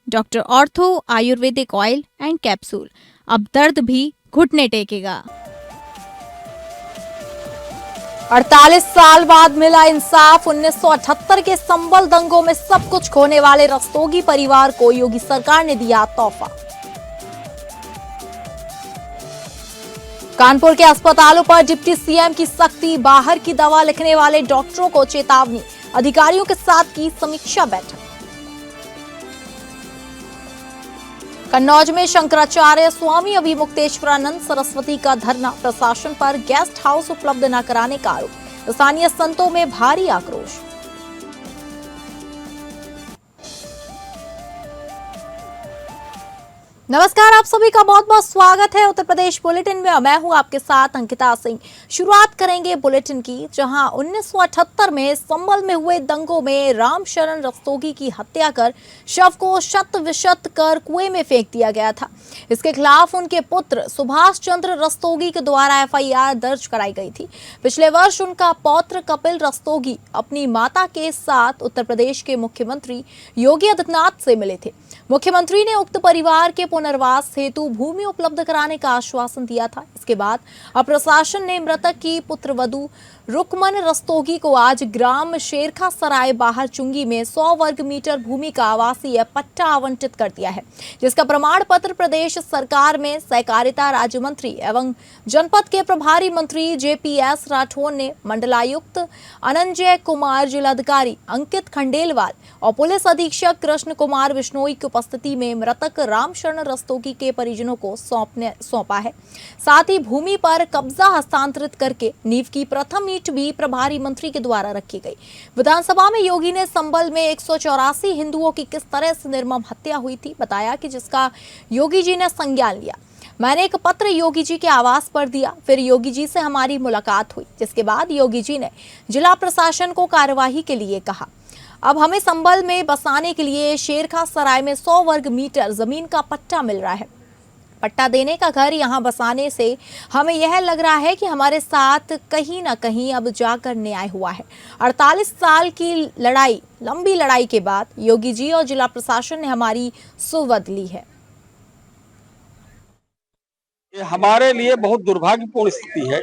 Doctor ortho Ayurvedic oil and capsule, अब दर्द भी घुटने टेकेगा। 48 साल बाद मिला इंसाफ। 1978 के संभल दंगों में सब कुछ खोने वाले रस्तोगी परिवार को योगी सरकार ने दिया तोहफा। कानपुर के अस्पतालों पर डिप्टी सीएम की सख्ती, बाहर की दवा लिखने वाले डॉक्टरों को चेतावनी, अधिकारियों के साथ की समीक्षा बैठक। कन्नौज में शंकराचार्य स्वामी अभिमुक्तेश्वरानंद सरस्वती का धरना, प्रशासन पर गेस्ट हाउस उपलब्ध न कराने का आरोप, स्थानीय संतों में भारी आक्रोश। नमस्कार, आप सभी का बहुत बहुत स्वागत है उत्तर प्रदेश बुलेटिन में। मैं हूं आपके साथ अंकिता सिंह। शुरुआत करेंगे बुलेटिन की, जहां 1978 में संभल में हुए दंगों में रामशरण रस्तोगी की हत्या कर शव को शत विशत कर कुएं में फेंक दिया गया था। इसके खिलाफ उनके पुत्र सुभाष चंद्र रस्तोगी के द्वारा एफआईआर दर्ज कराई गई थी। पिछले वर्ष उनका पौत्र कपिल रस्तोगी अपनी माता के साथ उत्तर प्रदेश के मुख्यमंत्री योगी आदित्यनाथ से मिले थे। मुख्यमंत्री ने उक्त परिवार के पुनर्वास हेतु भूमि उपलब्ध कराने का आश्वासन दिया था। इसके बाद अब प्रशासन ने मृतक की पुत्रवधू रुकमन रस्तोगी को आज ग्राम शेरखा सराय बाहर चुंगी में 100 वर्ग मीटर भूमि का आवासीय पट्टा आवंटित कर दिया है, जिसका प्रमाण पत्र प्रदेश सरकार में सहकारिता राज्य मंत्री एवं जनपद के प्रभारी मंत्री जेपीएस राठौर ने मंडलायुक्त अनंजय कुमार, जिलाधिकारी अंकित खंडेलवाल और पुलिस अधीक्षक कृष्ण कुमार बिश्नोई की उपस्थिति में मृतक रामशरण रस्तोगी के परिजनों को सौंपा है। साथ ही भूमि पर कब्जा हस्तांतरित करके नींव की प्रथम ईंट भी प्रभारी मंत्री के द्वारा रखी गई। विधानसभा में योगी ने संभल में 184 हिंदुओं की किस तरह से निर्मम हत्या हुई थी बताया कि जिसका योगी जी ने संज्ञान लिया। मैंने एक पत्र योगी जी के आवास पर दिया, फिर योगी जी से हमारी मुलाकात हुई, जिसके बाद योगी जी ने जिला प्रशासन को कार्यवाही के लिए कहा। अब हमें संभल में बसाने के लिए शेरखा सराय में 100 वर्ग मीटर जमीन का पट्टा मिल रहा है। पट्टा देने का घर यहां बसाने से हमें यह लग रहा है कि हमारे साथ कहीं ना कहीं अब जाकर न्याय हुआ है। 48 साल की लड़ाई, लंबी लड़ाई के बाद योगी जी और जिला प्रशासन ने हमारी सुवध ली है। ये हमारे लिए बहुत दुर्भाग्यपूर्ण स्थिति है।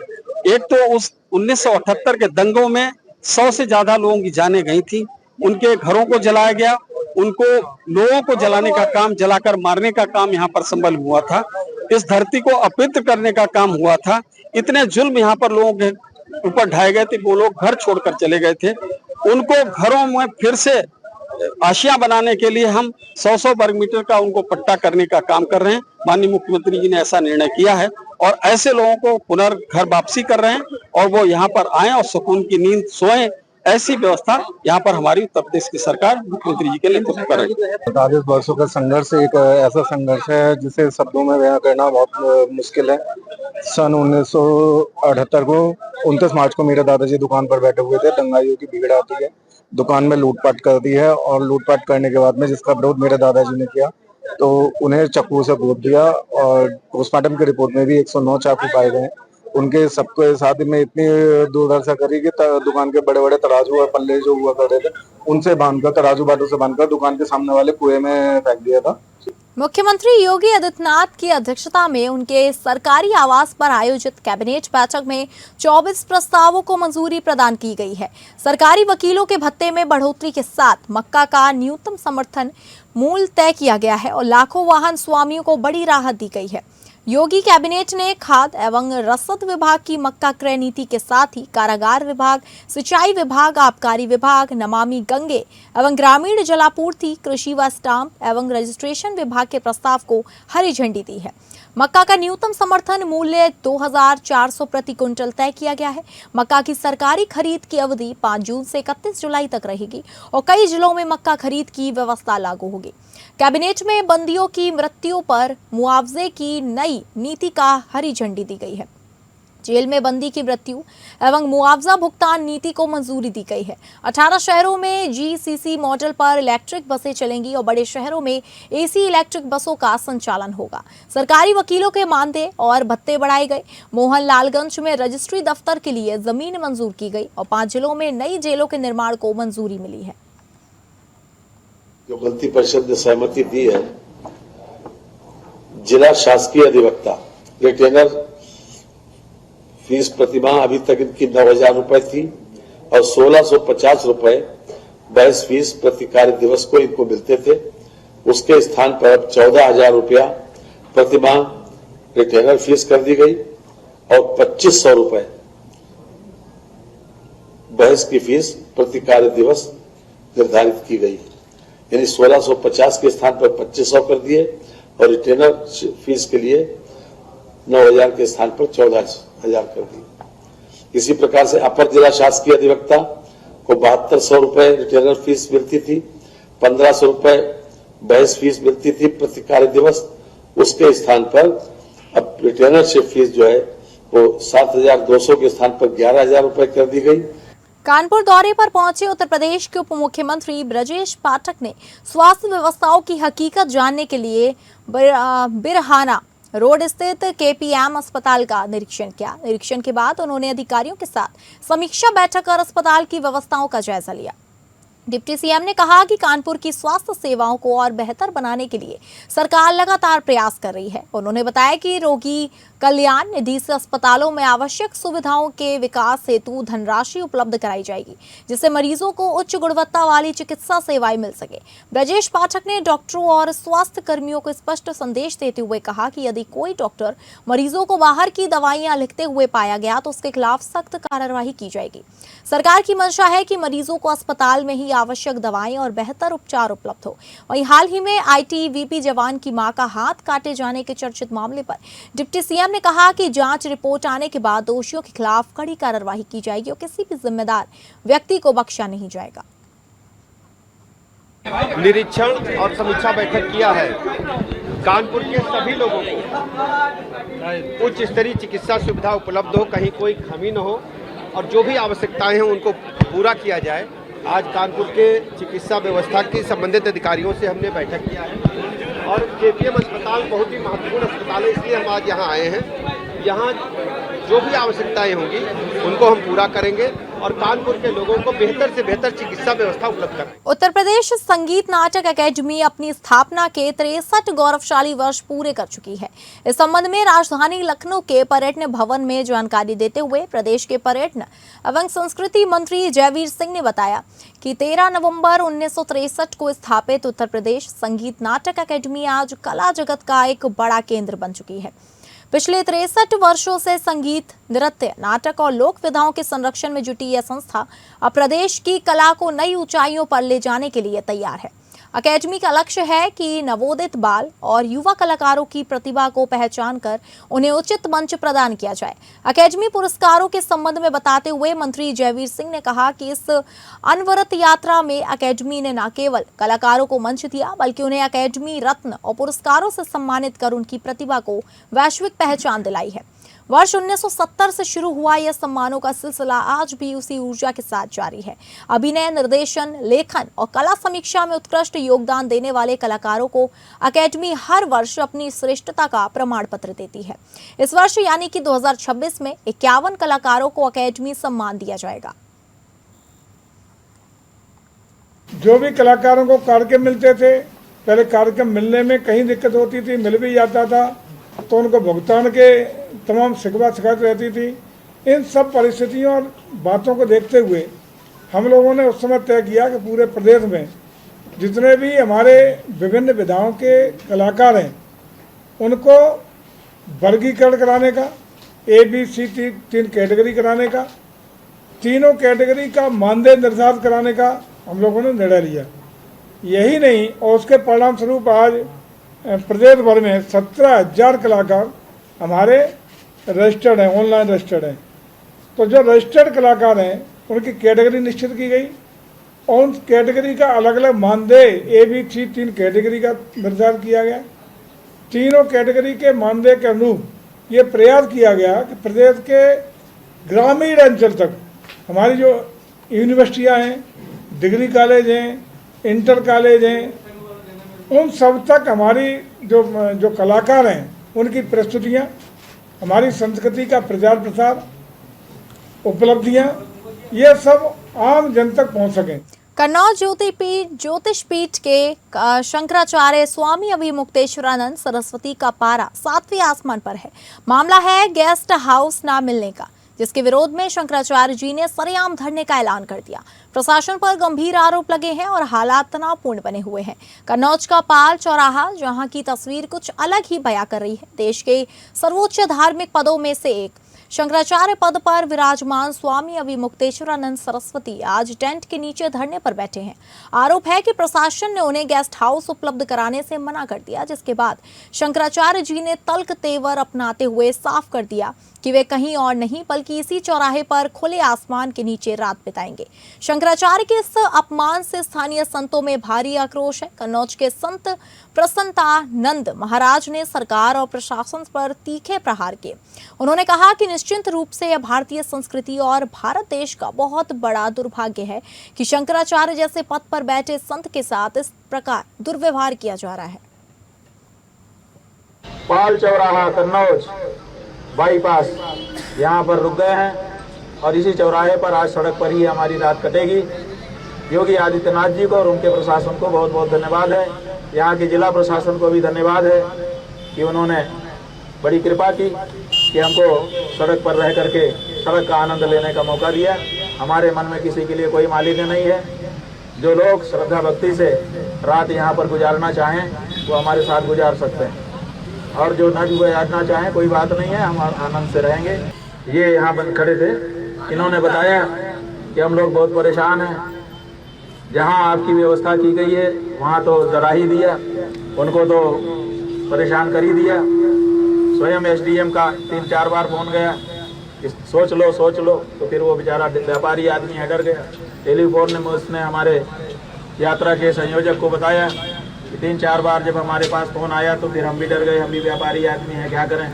एक तो उस 1978 के दंगों में 100 से ज्यादा लोगों की जानें गई थी, उनके घरों को जलाया गया, उनको लोगों को जलाने का काम, जलाकर मारने का काम यहाँ पर संभल हुआ था। इस धरती को अपवित्र करने का काम हुआ था। इतने जुल्म यहाँ पर लोगों के ऊपर ढाए गए थे, वो लोग घर छोड़कर चले गए थे। उनको घरों में फिर से आशियां बनाने के लिए हम 100 वर्ग मीटर का उनको पट्टा करने का काम कर रहे हैं। माननीय मुख्यमंत्री जी ने ऐसा निर्णय किया है और ऐसे लोगों को पुनर्घर वापसी कर रहे हैं और वो यहाँ पर आए और सुकून की नींद सोएं। ऐसी व्यवस्था यहाँ पर हमारी उत्तर प्रदेश की सरकार मुख्यमंत्री जी के नेतृत्व कर रही है। 45 वर्षों का संघर्ष एक ऐसा संघर्ष है जिसे शब्दों में बयां करना बहुत मुश्किल है। सन 1978 को 29 मार्च को मेरे दादाजी दुकान पर बैठे हुए थे। दंगाइयों की भीड़ आती है, दुकान में लूटपाट कर दी है और लूटपाट करने के बाद में जिसका विरोध मेरे दादाजी ने किया तो उन्हें चाकू से गोद दिया और पोस्टमार्टम की रिपोर्ट में भी 109 चाकू पाए गए। उनके सबके साथ में इतनी दुर्दशा करी कि दुकान के बड़े बड़े तराजू और पल्ले जो हुआ करते थे उनसे बांधकर, तराजू बाटू से बांधकर दुकान के सामने वाले कुएं में फेंक दिया था। मुख्यमंत्री योगी आदित्यनाथ की अध्यक्षता में उनके सरकारी आवास पर आयोजित कैबिनेट बैठक में 24 प्रस्तावों को मंजूरी प्रदान की गई है। सरकारी वकीलों के भत्ते में बढ़ोतरी के साथ मक्का का न्यूनतम समर्थन मूल्य तय किया गया है और लाखों वाहन स्वामियों को बड़ी राहत दी गई है। योगी कैबिनेट ने खाद्य एवं रसद विभाग की मक्का क्रय नीति के साथ ही कारागार विभाग, सिंचाई विभाग, आबकारी विभाग, नमामि गंगे एवं ग्रामीण जलापूर्ति, कृषि व स्टाम्प एवं रजिस्ट्रेशन विभाग के प्रस्ताव को हरी झंडी दी है। मक्का का न्यूनतम समर्थन मूल्य 2400 प्रति क्विंटल तय किया गया है। मक्का की सरकारी खरीद की अवधि 5 जून से 31 जुलाई तक रहेगी और कई जिलों में मक्का खरीद की व्यवस्था लागू होगी। कैबिनेट में बंदियों की मृत्यु पर मुआवजे की नई नीति का हरी झंडी दी गई है। जेल में बंदी की मृत्यु एवं मुआवजा भुगतान नीति को मंजूरी दी गई है। 18 शहरों में जीसीसी मॉडल पर इलेक्ट्रिक बसें चलेंगी और बड़े शहरों में एसी इलेक्ट्रिक बसों का संचालन होगा। सरकारी वकीलों के मानदेय और भत्ते बढ़ाए गए। मोहनलालगंज में रजिस्ट्री दफ्तर के लिए जमीन मंजूर की गई और 5 जिलों में नई जेलों के निर्माण को मंजूरी मिली है। जो मंत्री परिषद ने सहमति दी है, जिला शासकीय अधिवक्ता रिटेनर फीस प्रतिमाह अभी तक इनकी 9,000 रुपए थी और 1,650 रुपए बहस फीस प्रति कार्य दिवस को इनको मिलते थे। उसके स्थान पर अब 14,000 रुपया प्रतिमाह रिटेनर फीस कर दी गई और 2,500 रुपए बहस की फीस प्रति कार्य दिवस निर्धारित की गई। यानी 1,650 के स्थान पर 2,500 कर दिए और रिटेनर फीस के लिए 9,000 के स्थान पर 14,000 कर दिए। इसी प्रकार से अपर जिला शासकीय अधिवक्ता को 7,200 रुपए रिटेनर फीस मिलती थी, 1,500 रुपए बहस फीस मिलती थी प्रति कार्य दिवस। उसके स्थान पर अब रिटेनरशिप फीस जो है वो 7,200 के स्थान पर 11,000 रुपए कर दी गई। कानपुर दौरे पर पहुंचे उत्तर प्रदेश के उप मुख्यमंत्री ब्रजेश पाठक ने स्वास्थ्य व्यवस्थाओं की हकीकत जानने के लिए बिरहाना रोड स्थित KPM अस्पताल का निरीक्षण किया। निरीक्षण के बाद उन्होंने अधिकारियों के साथ समीक्षा बैठक कर अस्पताल की व्यवस्थाओं का जायजा लिया। डिप्टी सीएम ने कहा कि कानपुर की स्वास्थ्य सेवाओं को और बेहतर बनाने के लिए सरकार लगातार प्रयास कर रही है। उन्होंने बताया कि रोगी कल्याण निधि से अस्पतालों में आवश्यक सुविधाओं के विकास हेतु धनराशि उपलब्ध कराई जाएगी, जिससे मरीजों को उच्च गुणवत्ता वाली चिकित्सा सेवाएं मिल सके। ब्रजेश पाठक ने डॉक्टरों और स्वास्थ्य कर्मियों को स्पष्ट संदेश देते हुए कहा कि यदि कोई डॉक्टर मरीजों को बाहर की दवाइयां लिखते हुए पाया गया तो उसके खिलाफ सख्त कार्रवाई की जाएगी। सरकार की मंशा है कि मरीजों को अस्पताल में ही आवश्यक दवाएं और बेहतर उपचार उपलब्ध हो। वहीं हाल ही में ITBP जवान की मां का हाथ काटे जाने के चर्चित मामले पर डिप्टी सीएम ने कहा कि जांच रिपोर्ट आने के बाद दोषियों के खिलाफ कड़ी कार्रवाई की जाएगी और किसी भी जिम्मेदार व्यक्ति को बख्शा नहीं जाएगा। निरीक्षण और समीक्षा बैठक किया है। कानपुर के सभी लोगों को उच्च स्तरीय चिकित्सा सुविधा उपलब्ध हो, कहीं कोई कमी न हो और जो भी आवश्यकताएं हैं उनको पूरा किया जाए। आज कानपुर के चिकित्सा व्यवस्था की संबंधित अधिकारियों से हमने बैठक किया है और KPM अस्पताल बहुत ही महत्वपूर्ण अस्पताल है, इसलिए हम आज यहाँ आए हैं। यहाँ जो भी आवश्यकताएं होंगी उनको हम पूरा करेंगे और कानपुर के लोगों को बेहतर से बेहतर चिकित्सा व्यवस्था उपलब्ध कराएंगे। उत्तर प्रदेश संगीत नाटक अकेडमी अपनी स्थापना के 63 गौरवशाली वर्ष पूरे कर चुकी है। इस संबंध में राजधानी लखनऊ के पर्यटन भवन में जानकारी देते हुए प्रदेश के पर्यटन एवं संस्कृति मंत्री जयवीर सिंह ने बताया कि 13 नवंबर 1963 को स्थापित उत्तर प्रदेश संगीत नाटक अकेडमी आज कला जगत का एक बड़ा केंद्र बन चुकी है। पिछले 63 वर्षों से संगीत, नृत्य, नाटक और लोक विधाओं के संरक्षण में जुटी यह संस्था अब प्रदेश की कला को नई ऊंचाइयों पर ले जाने के लिए तैयार है। अकेडमी का लक्ष्य है कि नवोदित बाल और युवा कलाकारों की प्रतिभा को पहचान कर उन्हें उचित मंच प्रदान किया जाए। अकेडमी पुरस्कारों के संबंध में बताते हुए मंत्री जयवीर सिंह ने कहा कि इस अनवरत यात्रा में अकेडमी ने न केवल कलाकारों को मंच दिया बल्कि उन्हें अकेडमी रत्न और पुरस्कारों से सम्मानित कर उनकी प्रतिभा को वैश्विक पहचान दिलाई है। वर्ष 1970 से शुरू हुआ यह सम्मानों का सिलसिला आज भी उसी ऊर्जा के साथ जारी है। अभिनय, निर्देशन, लेखन और कला समीक्षा में उत्कृष्ट योगदान देने वाले कलाकारों को अकेडमी हर वर्ष अपनी श्रेष्ठता का प्रमाण पत्र देती है। इस वर्ष यानी कि 2026 में 51 कलाकारों को अकेडमी सम्मान दिया जाएगा। जो भी कलाकारों को कार्यक्रम मिलते थे, पहले कार्यक्रम मिलने में कहीं दिक्कत होती थी, मिल भी जाता था तो उनको भुगतान के तमाम शिकायत रहती थी। इन सब परिस्थितियों और बातों को देखते हुए हम लोगों ने उस समय तय किया कि पूरे प्रदेश में जितने भी हमारे विभिन्न विधाओं के कलाकार हैं उनको वर्गीकरण कराने का, ABC 3 कैटेगरी कराने का, तीनों कैटेगरी का मानदेय निर्धारित कराने का हम लोगों ने निर्णय लिया। यही नहीं और उसके परिणाम स्वरूप आज प्रदेश भर में 17,000 कलाकार हमारे रजिस्टर्ड हैं, ऑनलाइन रजिस्टर्ड हैं। तो जो रजिस्टर्ड कलाकार हैं उनकी कैटेगरी निश्चित की गई और उन कैटेगरी का अलग अलग मानदेय ABC 3 कैटेगरी का निर्धारित किया गया। तीनों कैटेगरी के मानदेय के अनुरूप ये प्रयास किया गया कि प्रदेश के ग्रामीण अंचल तक हमारी जो यूनिवर्सिटियाँ हैं, डिग्री कॉलेज हैं, इंटर कॉलेज हैं, उन सब तक हमारी जो कलाकार हैं उनकी प्रस्तुतियाँ, हमारी संस्कृति का प्रचार प्रसार, उपलब्धियाँ, ये सब आम जन तक पहुँच सकें। कन्नौज ज्योतिष पीठ के शंकराचार्य स्वामी अभिमुक्तेश्वरानंद सरस्वती का पारा 7वें आसमान पर है। मामला है गेस्ट हाउस ना मिलने का, जिसके विरोध में शंकराचार्य जी ने सरेआम धरने का ऐलान कर दिया। प्रशासन पर गंभीर आरोप लगे हैं और हालात तनावपूर्ण बने हुए हैं। कन्नौज का पाल चौराहा, जहां की तस्वीर कुछ अलग ही बयां कर रही है। देश के सर्वोच्च धार्मिक पदों में से एक शंकराचार्य पद पर विराजमान स्वामी अभिमुक्तेश्वरानंद सरस्वती आज टेंट के नीचे धरने पर बैठे हैं। आरोप है कि प्रशासन ने उन्हें गेस्ट हाउस उपलब्ध कराने से मना कर दिया, जिसके बाद शंकराचार्य जी ने तल्ख तेवर अपनाते हुए साफ कर दिया कि वे कहीं और नहीं बल्कि इसी चौराहे पर खुले आसमान के नीचे रात बिताएंगे। शंकराचार्य के इस अपमान से स्थानीय संतों में भारी आक्रोश है। कन्नौज के संत प्रसन्नानंद महाराज ने सरकार और प्रशासन पर तीखे प्रहार किए। उन्होंने कहा कि निश्चित रूप से यह भारतीय संस्कृति और भारत देश का बहुत बड़ा दुर्भाग्य है कि शंकराचार्य जैसे पद पर बैठे संत के साथ इस प्रकार दुर्व्यवहार किया जा रहा है। पाल चौराहा कन्नौज बाईपास यहाँ पर रुक गए हैं और इसी चौराहे पर आज सड़क पर ही हमारी रात कटेगी। योगी आदित्यनाथ जी को और उनके प्रशासन को बहुत बहुत धन्यवाद है। यहाँ के जिला प्रशासन को भी धन्यवाद है कि उन्होंने बड़ी कृपा की कि हमको सड़क पर रह करके सड़क का आनंद लेने का मौका दिया। हमारे मन में किसी के लिए कोई मालिन्य नहीं है। जो लोग श्रद्धा भक्ति से रात यहाँ पर गुजारना चाहें वो हमारे साथ गुजार सकते हैं, और जो न गुजारना चाहें कोई बात नहीं है, हम आनंद से रहेंगे। ये यहाँ बंद खड़े थे, इन्होंने बताया कि हम लोग बहुत परेशान हैं। जहाँ आपकी व्यवस्था की गई है वहाँ तो जरा ही दिया, उनको तो परेशान कर ही दिया। स्वयं एसडीएम का 3-4 बार फोन गया कि सोच लो, तो फिर वो बेचारा व्यापारी आदमी है डर गया। टेलीफोन में उसने हमारे यात्रा के संयोजक को बताया कि 3-4 बार जब हमारे पास फोन आया तो फिर हम भी डर गए, हम भी व्यापारी आदमी हैं, क्या करें।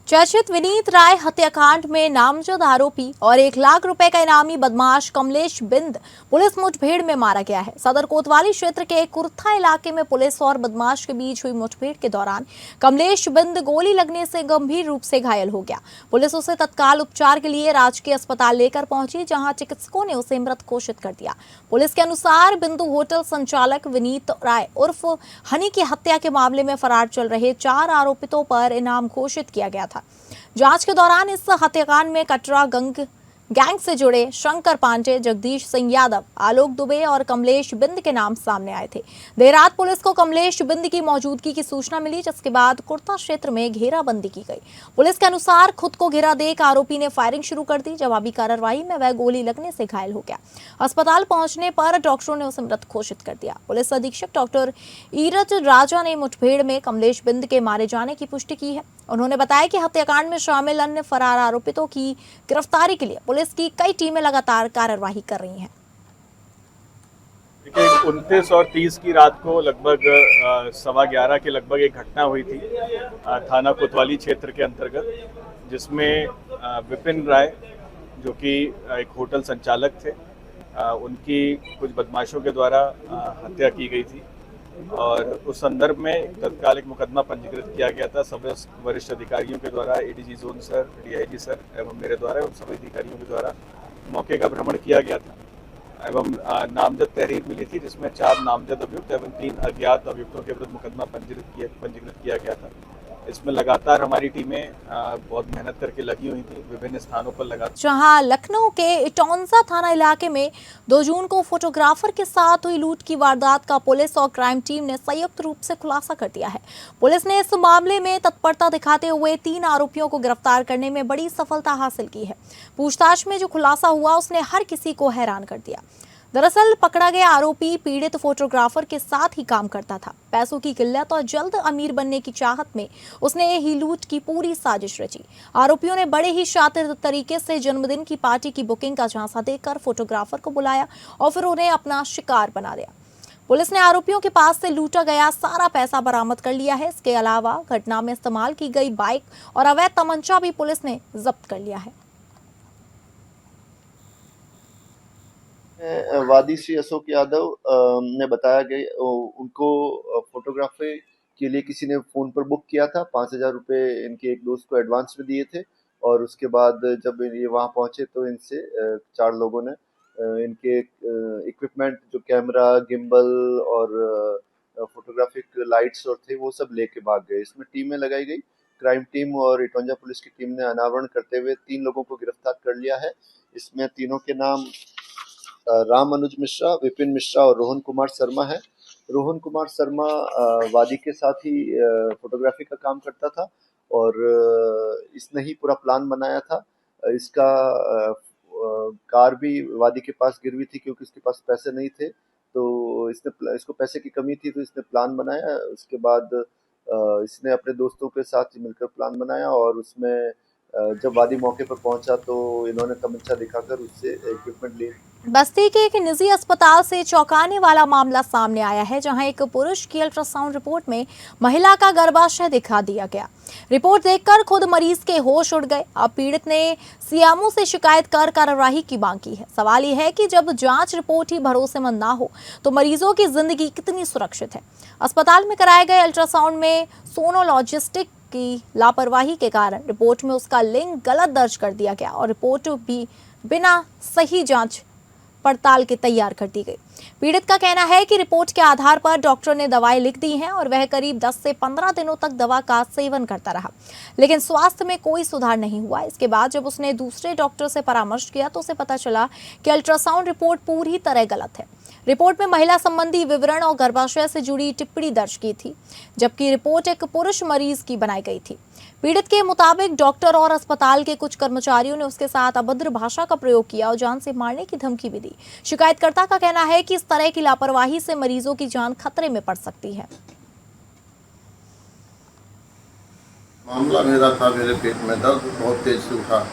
चर्चित विनीत राय हत्याकांड में नामजद आरोपी और 1 लाख रुपए का इनामी बदमाश कमलेश बिंद पुलिस मुठभेड़ में मारा गया है। सदर कोतवाली क्षेत्र के कुर्था इलाके में पुलिस और बदमाश के बीच हुई मुठभेड़ के दौरान कमलेश बिंद गोली लगने से गंभीर रूप से घायल हो गया। पुलिस उसे तत्काल उपचार के लिए राजकीय अस्पताल लेकर पहुंची, जहां चिकित्सकों ने उसे मृत घोषित कर दिया। पुलिस के अनुसार बिंदु होटल संचालक विनीत राय उर्फ हनी की हत्या के मामले में फरार चल रहे 4 आरोपितों पर इनाम घोषित किया गया था। जांच के दौरान इस हत्याकांड में कटरा गैंग से जुड़े शंकर पांडे, जगदीश सिंह यादव, आलोक दुबे और कमलेश बिंद के नाम सामने आए थे। देर रात पुलिस को कमलेश बिंद की मौजूदगी की सूचना मिली, जिसके बाद कुर्ता क्षेत्र में घेराबंदी की गई। पुलिस के अनुसार खुद को घिरा देख आरोपी ने फायरिंग शुरू कर दी। जवाबी कार्रवाई में वह गोली लगने से घायल हो गया। अस्पताल पहुंचने पर डॉक्टरों ने उसे मृत घोषित कर दिया। पुलिस अधीक्षक डॉक्टर ईरज राजा ने मुठभेड़ में कमलेश बिंद के मारे जाने की पुष्टि की है। उन्होंने बताया कि हत्याकांड में शामिल अन्य फरार आरोपितों की गिरफ्तारी के लिए पुलिस की कई टीमें लगातार कार्रवाई कर रही हैं। 29 और 30 की रात को लगभग 11:15 के लगभग एक घटना हुई थी थाना कोतवाली क्षेत्र के अंतर्गत, जिसमें विपिन राय जो कि एक होटल संचालक थे, उनकी कुछ बदमाशों के द्वारा हत्या की गई थी और उस संदर्भ में तत्काल एक मुकदमा पंजीकृत किया गया था। सभी वरिष्ठ अधिकारियों के द्वारा, ADG zone sir, DIG sir एवं मेरे द्वारा एवं सभी अधिकारियों के द्वारा मौके का भ्रमण किया गया था एवं नामजद तहरीर मिली थी, जिसमें 4 नामजद अभियुक्त एवं 3 अज्ञात अभियुक्तों के विरुद्ध मुकदमा पंजीकृत किया गया था। इसमें लगातार हमारी टीमें बहुत मेहनत करके लगी हुई थी, विभिन्न स्थानों पर लगातार। जहां लखनऊ के इटौंजा थाना इलाके में 2 जून को फोटोग्राफर के साथ हुई लूट की वारदात का पुलिस और क्राइम टीम ने संयुक्त रूप से खुलासा कर दिया है। पुलिस ने इस मामले में तत्परता दिखाते हुए 3 आरोपियों को गिरफ्तार करने में बड़ी सफलता हासिल की है। पूछताछ में जो खुलासा हुआ उसने हर किसी को हैरान कर दिया। दरअसल पकड़ा गया आरोपी पीड़ित फोटोग्राफर के साथ ही काम करता था। पैसों की किल्लत और जल्द अमीर बनने की चाहत में उसने ही लूट की पूरी साजिश रची। आरोपियों ने बड़े ही शातिर तरीके से जन्मदिन की पार्टी की बुकिंग का झांसा देकर फोटोग्राफर को बुलाया और फिर उन्हें अपना शिकार बना दिया। पुलिस ने आरोपियों के पास से लूटा गया सारा पैसा बरामद कर लिया है। इसके अलावा घटना में इस्तेमाल की गई बाइक और अवैध तमंचा भी पुलिस ने जब्त कर लिया है। वादी श्री अशोक यादव ने बताया कि उनको फोटोग्राफी के लिए किसी ने फ़ोन पर बुक किया था। 5,000 रुपये इनके एक दोस्त को एडवांस में दिए थे और उसके बाद जब ये वहाँ पहुँचे तो इनसे 4 लोगों ने इनके इक्विपमेंट जो कैमरा, गिम्बल और फोटोग्राफिक लाइट्स और थे वो सब लेके भाग गए। इसमें टीमें लगाई गई। क्राइम टीम और इटौंजा पुलिस की टीम ने अनावरण करते हुए 3 लोगों को गिरफ्तार कर लिया है। इसमें तीनों के नाम राम अनुज मिश्रा, विपिन मिश्रा और रोहन कुमार शर्मा है। रोहन कुमार शर्मा वादी के साथ ही फोटोग्राफी का काम करता था और इसने ही पूरा प्लान बनाया था। इसका कार भी वादी के पास गिरवी थी क्योंकि इसके पास पैसे नहीं थे, तो इसको पैसे की कमी थी, तो इसने प्लान बनाया। उसके बाद इसने अपने दोस्तों के साथ मिलकर प्लान बनाया और उसमें जब वादी मौके पर पहुंचा तो इन्होंने तमंचा दिखाकर उससे इक्विपमेंट लिए। बस्ती के एक निजी अस्पताल से चौंकाने वाला मामला सामने आया है, जहां एक पुरुष की अल्ट्रासाउंड रिपोर्ट में महिला का गर्भाशय दिखा दिया गया। रिपोर्ट देखकर खुद मरीज के होश उड़ गए। अब पीड़ित ने सीएमओ से शिकायत कर कार्रवाई की मांग की है। सवाल यह है कि जब जांच रिपोर्ट ही भरोसेमंद ना हो तो मरीजों की जिंदगी कितनी सुरक्षित है। अस्पताल में कराए गए अल्ट्रासाउंड में सोनोलॉजिस्टिक की लापरवाही के कारण रिपोर्ट में उसका लिंग गलत दर्ज कर दिया गया और रिपोर्ट भी बिना सही जांच पड़ताल के तैयार कर दी गई। पीड़ित का कहना है कि रिपोर्ट के आधार पर डॉक्टर ने दवाएं लिख दी हैं और वह करीब 10 से 15 दिनों तक दवा का सेवन करता रहा, लेकिन स्वास्थ्य में कोई सुधार नहीं हुआ। इसके बाद जब उसने दूसरे डॉक्टर से परामर्श किया तो उसे पता चला कि अल्ट्रासाउंड रिपोर्ट पूरी तरह गलत है। रिपोर्ट में महिला संबंधी विवरण और गर्भाशय से जुड़ी टिप्पणी दर्ज की थी, जबकि रिपोर्ट एक पुरुष मरीज की बनाई गई थी। पीड़ित के मुताबिक डॉक्टर और अस्पताल के कुछ कर्मचारियों ने उसके साथ अभद्र भाषा का प्रयोग किया और जान से मारने की धमकी भी दी। शिकायतकर्ता का कहना है कि इस तरह की लापरवाही से मरीजों की जान खतरे में पड़ सकती है। मामला मेरा था, मेरे पेट में दर्द बहुत तेज से उठा।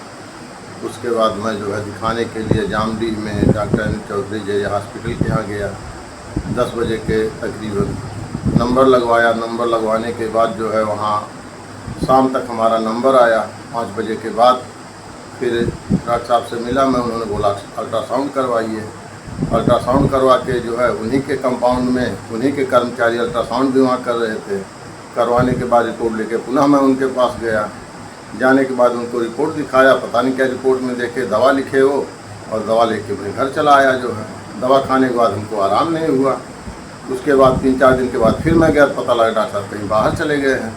उसके बाद मैं जो है दिखाने के लिए जामडीह में डॉक्टर अनिल चौधरी जे हॉस्पिटल के यहाँ गया। 10 बजे के तकरीबन नंबर लगवाया। नंबर लगवाने के बाद जो है वहाँ शाम तक हमारा नंबर आया। 5 बजे के बाद फिर डॉक्टर साहब से मिला मैं, उन्होंने बोला अल्ट्रासाउंड करवाइए। अल्ट्रासाउंड करवा के जो है उन्हीं के कंपाउंड में उन्हीं के कर्मचारी अल्ट्रासाउंड भी वहाँ कर रहे थे। करवाने के बाद रिपोर्ट लेके पुनः मैं उनके पास गया। जाने के बाद उनको रिपोर्ट दिखाया, पता नहीं क्या रिपोर्ट में देखे दवा लिखे वो, और दवा लेके मैं घर चला आया। जो है दवा खाने के बाद हमको आराम नहीं हुआ। उसके बाद 3-4 दिन के बाद फिर मैं गया, पता लगा डॉक्टर साहब कहीं बाहर चले गए हैं।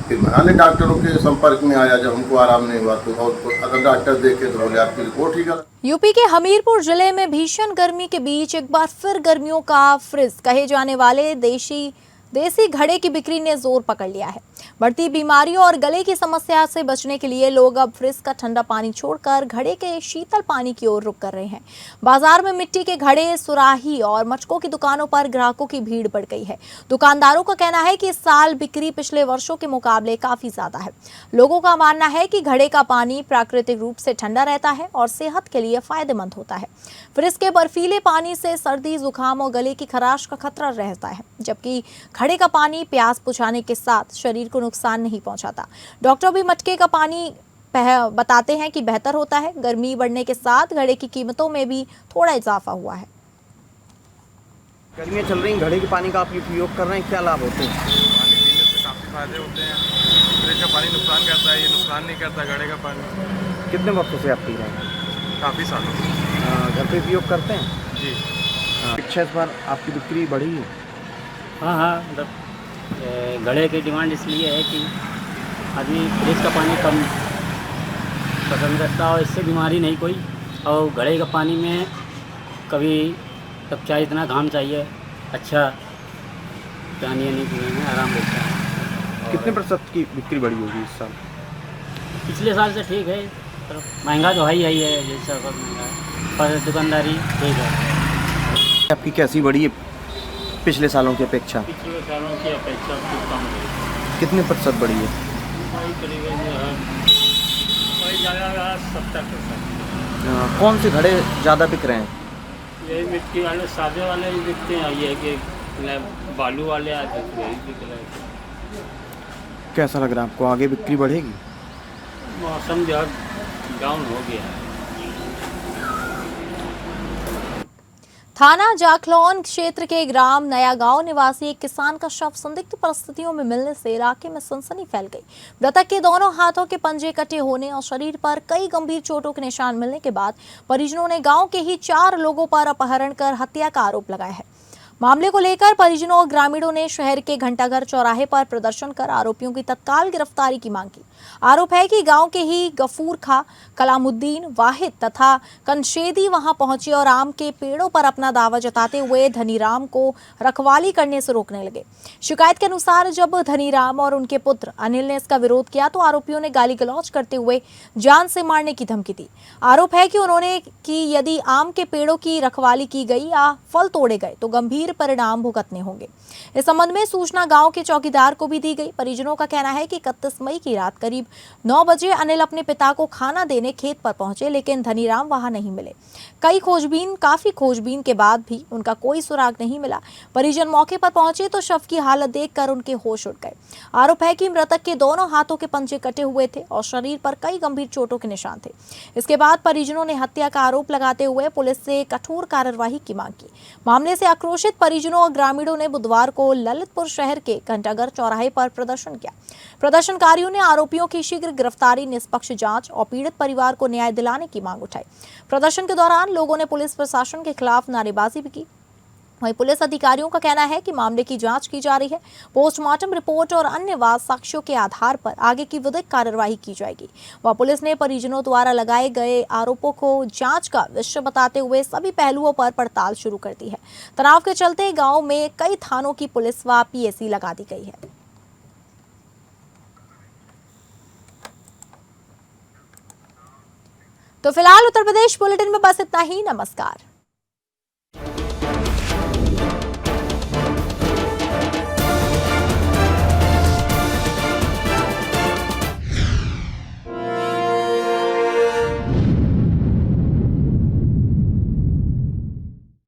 फिर मैं अन्य डॉक्टरों के संपर्क में आया, जब हमको आराम नहीं हुआ तो और अगर डॉक्टर देखे तो बोले आपकी रिपोर्ट ही गलत। यूपी के हमीरपुर जिले में भीषण गर्मी के बीच एक बार फिर गर्मियों का फ्रिज कहे जाने वाले देसी घड़े की बिक्री ने जोर पकड़ लिया है। बढ़ती बीमारियों और गले की समस्या से बचने के लिए लोग अब फ्रिज का ठंडा पानी छोड़कर घड़े के शीतल पानी की ओर रुख कर रहे हैं। बाजार में मिट्टी के घड़े, सुराही और मटकों की दुकानों पर ग्राहकों की भीड़ बढ़ गई है। दुकानदारों का कहना है कि इस साल बिक्री पिछले वर्षों के मुकाबले काफी ज्यादा है। लोगों का मानना है कि घड़े का पानी प्राकृतिक रूप से ठंडा रहता है और सेहत के लिए फायदेमंद होता है। फ्रिज के बर्फीले पानी से सर्दी, जुकाम और गले की खराश का खतरा रहता है, जबकि घड़े का पानी प्यास बुझाने के साथ शरीर को नुकसान नहीं पहुंचाता। डॉक्टर भी मटके का पानी बताते हैं कि बेहतर होता है। गर्मी बढ़ने के साथ घड़े की कीमतों में भी थोड़ा इजाफा हुआ है। गर्मियाँ चल रही, घड़े के पानी का आप उपयोग कर रहे हैं, क्या लाभ होते हैं? पानी पीने से काफ़ी फायदे होते हैं। फ्रिज का पानी नुकसान करता है, ये नुकसान नहीं करता घड़े का पानी। कितने वक्तों से आप पी रहे हैं? काफ़ी सालों से। घर पे उपयोग करते हैं जी। अच्छा, इस बार आपकी बिक्री बढ़ी है? हाँ, मतलब घड़े की डिमांड इसलिए है कि आदमी फ्रिज का पानी कम पसंद करता है और इससे बीमारी नहीं कोई। और घड़े का पानी में कभी तब चाहे इतना घाम चाहिए, अच्छा पानी नहीं पीने में आराम रहता है। कितने % की बिक्री बढ़ी होगी इस साल? पिछले साल से ठीक है, पर महंगा तो है जैसा महंगा है, पर दुकानदारी ठीक है। आपकी कैसी बढ़ी है पिछले सालों की अपेक्षा? पिछले सालों की अपेक्षा कुछ कम है। कितने % बढ़ी है? करीबन 70%। कौन से घड़े ज़्यादा बिक रहे हैं? यही मिट्टी वाले, सादे वाले ही बिकते हैं। ये कि बालू वाले आते हैं बिक रहे हैं। कैसा लग रहा है आपको, आगे बिक्री बढ़ेगी? मौसम जो डाउन हो गया है। थाना जाखलौन क्षेत्र के ग्राम नया गांव निवासी एक किसान का शव संदिग्ध परिस्थितियों में मिलने से इलाके में सनसनी फैल गई। मृतक के दोनों हाथों के पंजे कटे होने और शरीर पर कई गंभीर चोटों के निशान मिलने के बाद परिजनों ने गांव के ही 4 लोगों पर अपहरण कर हत्या का आरोप लगाया है। मामले को लेकर परिजनों और ग्रामीणों ने शहर के घंटाघर चौराहे पर प्रदर्शन कर आरोपियों की तत्काल गिरफ्तारी की मांग की। आरोप है कि गांव के ही गफूर खा, कलामुद्दीन, वाहिद तथा कंशेदी वहां पहुंचे और आम के पेड़ों पर अपना दावा जताते हुए धनीराम को रखवाली करने से रोकने लगे। शिकायत के अनुसार जब धनीराम और उनके पुत्र अनिल ने इसका विरोध किया तो आरोपियों ने गाली गलौज करते हुए जान से मारने की धमकी दी। आरोप है कि उन्होंने कि यदि आम के पेड़ों की रखवाली की गई या फल तोड़े गए तो गंभीर परिणाम भुगतने होंगे। इस संबंध में सूचना गांव के चौकीदार को भी दी गई। परिजनों का कहना है कि 31 मई की रात करीब 9 बजे अनिल अपने पिता को खाना देने खेत पर पहुंचे, लेकिन धनीराम वहां नहीं मिले। काफी खोजबीन के बाद भी उनका कोई सुराग नहीं मिला। परिजन मौके पर पहुंचे तो शव की हालत देखकर उनके होश उड़ गए। आरोप है कि मृतक के दोनों हाथों के पंजे कटे हुए थे और शरीर पर कई गंभीर चोटों के निशान थे। इसके बाद परिजनों ने हत्या का आरोप लगाते हुए पुलिस से कठोर कार्रवाई की मांग की। मामले से आक्रोशित परिजनों और ग्रामीणों ने बुधवार को ललितपुर शहर के घंटाघर चौराहे पर प्रदर्शन किया। प्रदर्शनकारियों ने आरोपियों की शीघ्र गिरफ्तारी, निष्पक्ष जांच और पीड़ित परिवार को न्याय दिलाने की मांग उठाई। प्रदर्शन के दौरान लोगों ने पुलिस प्रशासन के खिलाफ नारेबाजी भी की। वहीं पुलिस अधिकारियों का कहना है कि मामले की जांच की जा रही है। पोस्टमार्टम रिपोर्ट और अन्य वाद साक्ष्यों के आधार पर आगे की विधिक कार्यवाही की जाएगी। वह पुलिस ने परिजनों द्वारा लगाए गए आरोपों को जांच का विषय बताते हुए सभी पहलुओं पर पड़ताल शुरू कर दी है। तनाव के चलते गांव में कई थानों की पुलिस व पीएसी लगा दी गई है। तो फिलहाल उत्तर प्रदेश बुलेटिन में बस इतना ही। नमस्कार।